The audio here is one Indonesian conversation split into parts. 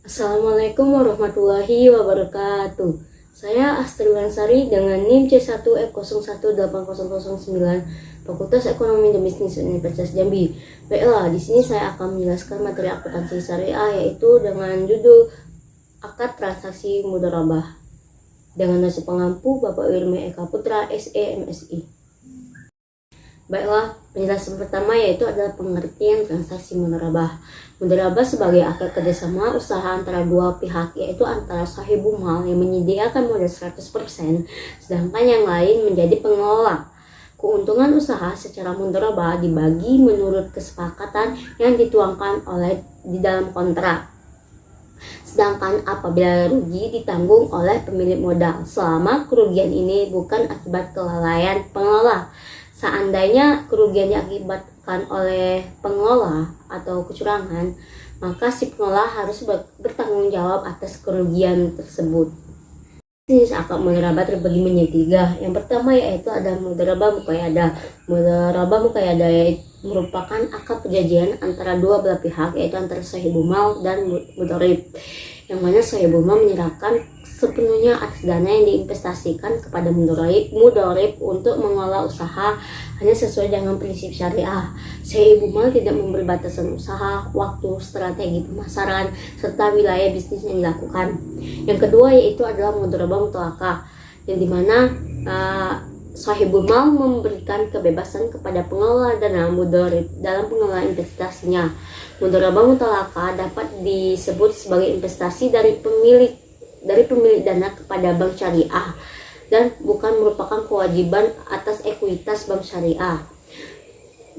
Assalamualaikum warahmatullahi wabarakatuh. Saya Astri Lansari dengan NIM C1F0180009 Fakultas Ekonomi dan Bisnis Universitas Jambi. Baiklah, di sini saya akan menjelaskan materi akuntansi syariah yaitu dengan judul Akad Transaksi Mudharabah. Dengan nasi pengampu Bapak Wirmi Eka Putra, SE, MSI. Baiklah, penjelasan pertama yaitu adalah pengertian transaksi mudharabah. Mudharabah sebagai akad kerjasama usaha antara dua pihak, yaitu antara sahibul mal yang menyediakan modal 100%, sedangkan yang lain menjadi pengelola. Keuntungan usaha secara mudharabah dibagi menurut kesepakatan yang dituangkan di dalam kontrak. Sedangkan apabila rugi ditanggung oleh pemilik modal selama kerugian ini bukan akibat kelalaian pengelola. Seandainya kerugian diakibatkan oleh pengelola atau kecurangan, maka si pengelola harus bertanggung jawab atas kerugian tersebut. Jenis akad mudharabah terbagi menjadi tiga. Yang pertama yaitu ada mudharabah muqayyadah. Mudharabah muqayyadah merupakan akad perjanjian antara dua belah pihak, yaitu antara sahibul mal dan mudharib, yang mana sahibul mal menyerahkan sepenuhnya atas dana yang diinvestasikan kepada mudharib untuk mengelola usaha hanya sesuai dengan prinsip syariah. Sahibul mal tidak memberi batasan usaha, waktu, strategi pemasaran, serta wilayah bisnis yang dilakukan. Yang kedua yaitu adalah mudharabah mutlaqah, yang dimana sahibul mal memberikan kebebasan kepada pengelola dana mudharib dalam pengelolaan investasinya. Mudharabah mutlaqah dapat disebut sebagai investasi dari pemilik dana kepada bank syariah dan bukan merupakan kewajiban atas ekuitas bank syariah.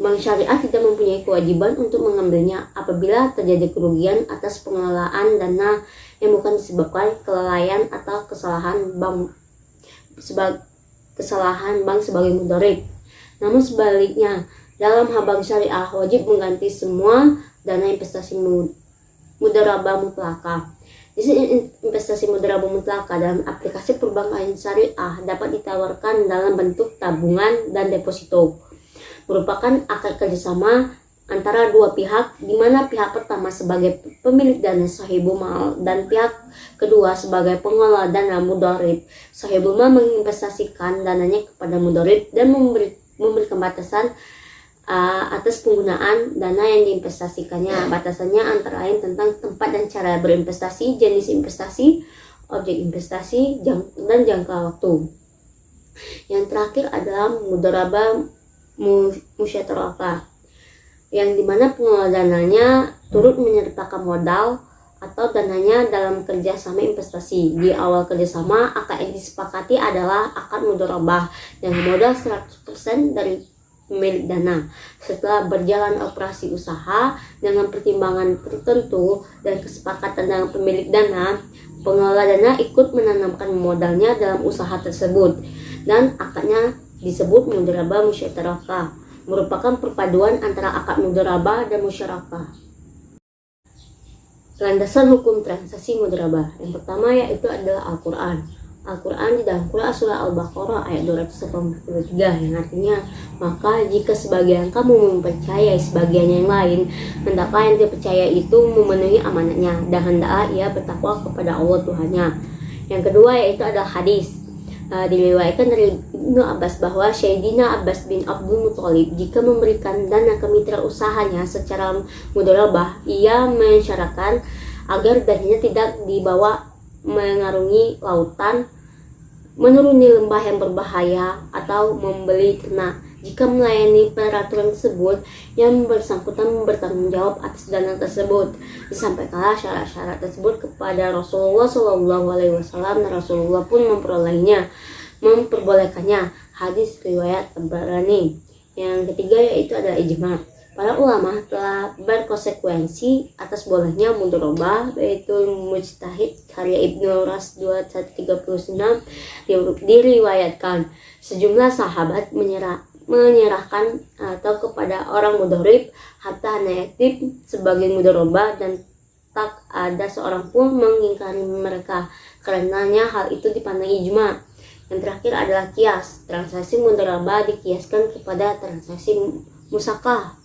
Bank syariah tidak mempunyai kewajiban untuk mengambilnya apabila terjadi kerugian atas pengelolaan dana yang bukan disebabkan kelalaian atau kesalahan bank sebagai mudharib. Namun sebaliknya, dalam hal bank syariah wajib mengganti semua dana investasi mudharabah mutlaqah. Investasi mudharabah mutlaqah dalam aplikasi perbankan syariah dapat ditawarkan dalam bentuk tabungan dan deposito. Merupakan akad kerjasama antara dua pihak, di mana pihak pertama sebagai pemilik dana sahibul mal dan pihak kedua sebagai pengelola dana mudharib. Sahibul mal menginvestasikan dananya kepada mudharib dan memberikan batasan atas penggunaan dana yang diinvestasikannya. Batasannya antara lain tentang tempat dan cara berinvestasi, jenis investasi, objek investasi, dan jangka waktu. Yang terakhir adalah mudharabah musyarakah, yang dimana pengelola dananya turut menyertakan modal atau dananya dalam kerjasama investasi. Di awal kerjasama, akad yang disepakati adalah akad mudharabah yang modal 100% dari pemilik dana. Setelah berjalan operasi usaha dengan pertimbangan tertentu dan kesepakatan dengan pemilik dana, pengelola dana ikut menanamkan modalnya dalam usaha tersebut, dan akadnya disebut mudharabah musyarakah, merupakan perpaduan antara akad mudharabah dan musyarakah. Landasan hukum transaksi mudharabah. Yang pertama yaitu adalah Al-Quran. Al-Quran di dalam surah Al-Baqarah ayat 283 yang artinya, maka jika sebagian kamu mempercayai sebagian yang lain, hendaklah yang dipercaya itu memenuhi amanatnya dan hendaklah ia bertakwa kepada Allah Tuhannya. Yang kedua yaitu adalah hadis. Diriwayatkan dari Ibnu Abbas bahwa Sayyidina Abbas bin Abdul Muthalib jika memberikan dana ke mitra usahanya secara mudharabah, ia mensyaratkan agar dananya tidak dibawa mengarungi lautan, menuruni lembah yang berbahaya, atau membeli ternak. Jika melayani peraturan tersebut, yang bersangkutan bertanggung jawab atas dana tersebut. Disampaikanlah syarat-syarat tersebut kepada Rasulullah SAW dan Rasulullah pun memperbolehkannya. Hadis riwayat Tabarani. Yang ketiga yaitu adalah ijma'. Para ulama telah berkonsekuensi atas bolehnya mudharabah, yaitu Mujtahid karya Ibnu Ras 2136 diriwayatkan sejumlah sahabat menyerahkan atau kepada orang mudharib harta nayaktib sebagai mudharabah, dan tak ada seorang pun mengingkari mereka karenanya hal itu dipandang ijma'. Yang terakhir adalah kias. Transaksi mudharabah dikiaskan kepada transaksi musakah.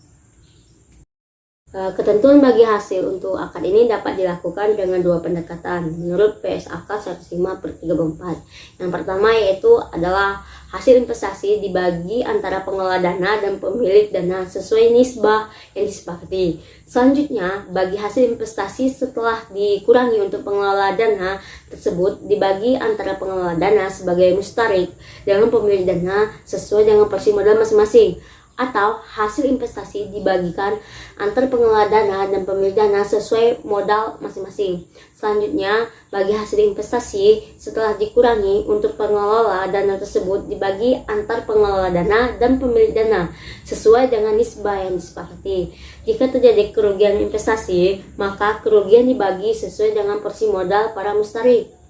Ketentuan bagi hasil untuk akad ini dapat dilakukan dengan dua pendekatan menurut PSAK 105/34. Yang pertama yaitu adalah hasil investasi dibagi antara pengelola dana dan pemilik dana sesuai nisbah yang disepakati. Selanjutnya, bagi hasil investasi setelah dikurangi untuk pengelola dana tersebut dibagi antara pengelola dana sebagai mustarik dengan pemilik dana sesuai dengan porsi modal masing-masing, atau hasil investasi dibagikan antar pengelola dana dan pemilik dana sesuai modal masing-masing. Selanjutnya, bagi hasil investasi setelah dikurangi untuk pengelola dana tersebut dibagi antar pengelola dana dan pemilik dana sesuai dengan nisbah yang disepakati. Jika terjadi kerugian investasi, maka kerugian dibagi sesuai dengan porsi modal para mustarik.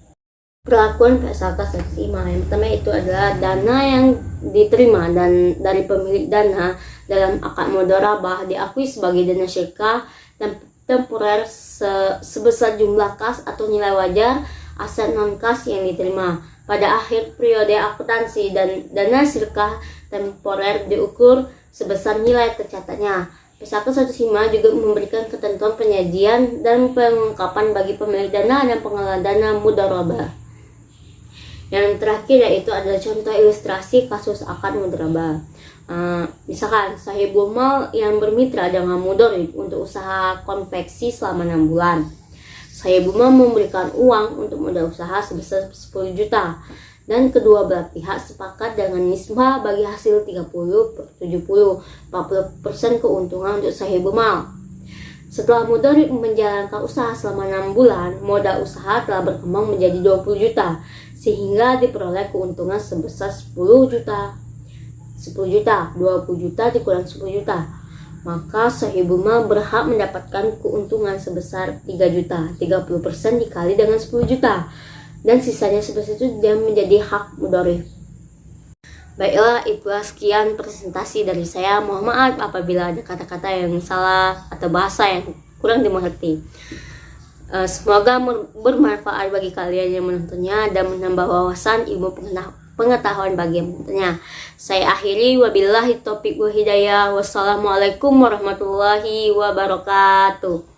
Perlakuan PSAK 105 yang pertama itu adalah dana yang diterima dan dari pemilik dana dalam akad mudharabah diakui sebagai dana syirkah dan temporer sebesar jumlah kas atau nilai wajar aset non kas yang diterima pada akhir periode akuntansi, dan dana syirkah temporer diukur sebesar nilai tercatatnya. PSAK 105 juga memberikan ketentuan penyajian dan pengungkapan bagi pemilik dana dan pengelola dana mudharabah. Yang terakhir yaitu adalah contoh ilustrasi kasus akad mudharabah. Misalkan sahibul mal yang bermitra dengan mudharib untuk usaha konveksi selama 6 bulan. Sahibul mal memberikan uang untuk modal usaha sebesar 10 juta dan kedua belah pihak sepakat dengan nisbah bagi hasil 30/70, 40% keuntungan untuk sahibul mal. Setelah mudharib menjalankan usaha selama 6 bulan, modal usaha telah berkembang menjadi 20 juta sehingga diperoleh keuntungan sebesar 10 juta. 20 juta dikurang 10 juta. Maka sahibul mal berhak mendapatkan keuntungan sebesar 3 juta. 30% dikali dengan 10 juta. Dan sisanya sebesar itu dia menjadi hak mudharib. Baiklah, itulah sekian presentasi dari saya. Mohon maaf apabila ada kata-kata yang salah atau bahasa yang kurang dimengerti. Semoga bermanfaat bagi kalian yang menontonnya dan menambah wawasan ilmu pengetahuan bagi yang menontonnya. Saya akhiri, wabillahi taufiq wa hidayah. Wassalamualaikum warahmatullahi wabarakatuh.